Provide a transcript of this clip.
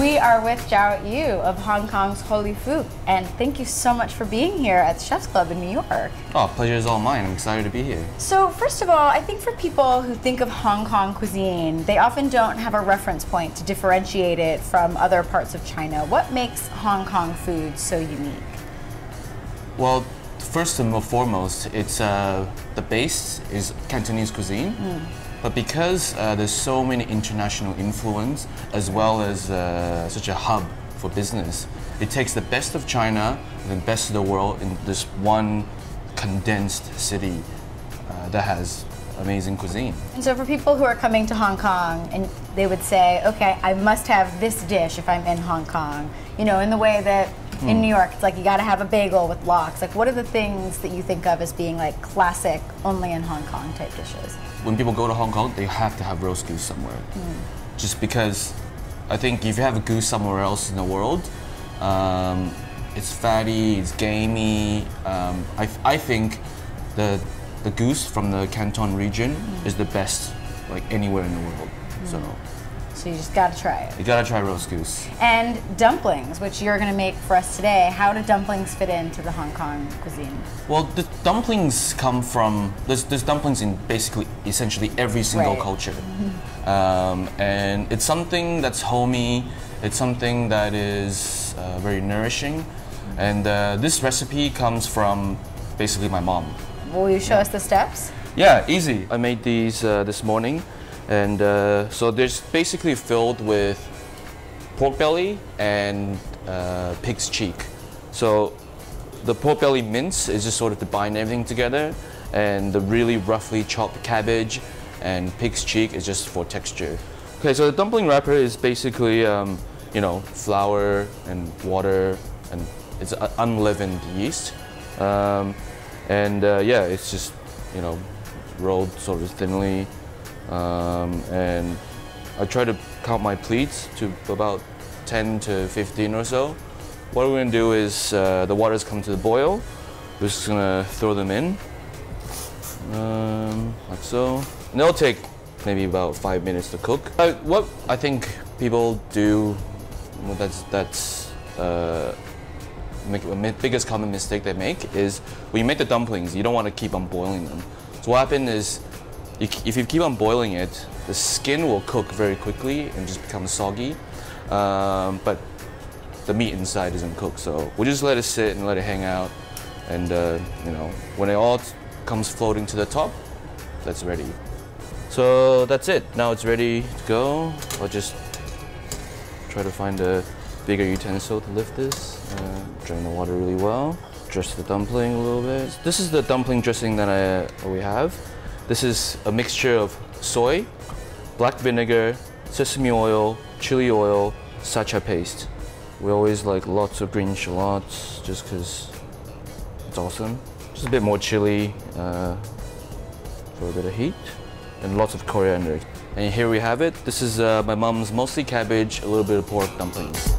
We are with Zhao Yu of Hong Kong's Ho Lee Fook, and thank you so much for being here at the Chef's Club in New York. Oh, pleasure is all mine. I'm excited to be here. So first of all, I think for people who think of Hong Kong cuisine, they often don't have a reference point to differentiate it from other parts of China. What makes Hong Kong food so unique? Well, first and foremost, it's the base is Cantonese cuisine. But because there's so many international influence, as well as such a hub for business, it takes the best of China and the best of the world in this one condensed city that has amazing cuisine. And so for people who are coming to Hong Kong and they would say, okay, I must have this dish if I'm in Hong Kong, you know, in the way that in New York, it's like you gotta have a bagel with lox. Like, what are the things that you think of as being like classic, only in Hong Kong type dishes? When people go to Hong Kong, they have to have roast goose somewhere. Just because I think if you have a goose somewhere else in the world, it's fatty, it's gamey. I think the goose from the Canton region is the best, like anywhere in the world. So you just gotta try it. You gotta try roast goose. And dumplings, which you're gonna make for us today. How do dumplings fit into the Hong Kong cuisine? Well, the dumplings come from, there's dumplings in basically, essentially every single culture. And it's something that's homey, it's something that is very nourishing. And this recipe comes from basically my mom. Will you show us the steps? Yeah, easy. I made these this morning. And so they're basically filled with pork belly and pig's cheek. So the pork belly mince is just sort of to bind everything together, and the really roughly chopped cabbage and pig's cheek is just for texture. Okay, so the dumpling wrapper is basically, you know, flour and water, and it's unleavened yeast. Yeah, it's just, you know, rolled sort of thinly. And I try to count my pleats to about 10 to 15 or so. What we're going to do is the water's come to the boil. We're just going to throw them in, like so. And it'll take maybe about 5 minutes to cook. What I think people do, well, that's the biggest common mistake they make is when you make the dumplings, you don't want to keep on boiling them. So what happens is, if you keep on boiling it, the skin will cook very quickly and just become soggy, but the meat inside isn't cooked. So we'll just let it sit and let it hang out, and you know, when it all comes floating to the top, that's ready. So that's it. Now it's ready to go. I'll just try to find a bigger utensil to lift this. Drain the water really well. Dress the dumpling a little bit. This is the dumpling dressing that we have. This is a mixture of soy, black vinegar, sesame oil, chili oil, sacha paste. We always like lots of green shallots just because it's awesome. Just a bit more chili for a bit of heat, and lots of coriander. And here we have it. This is my mom's mostly cabbage, a little bit of pork dumplings.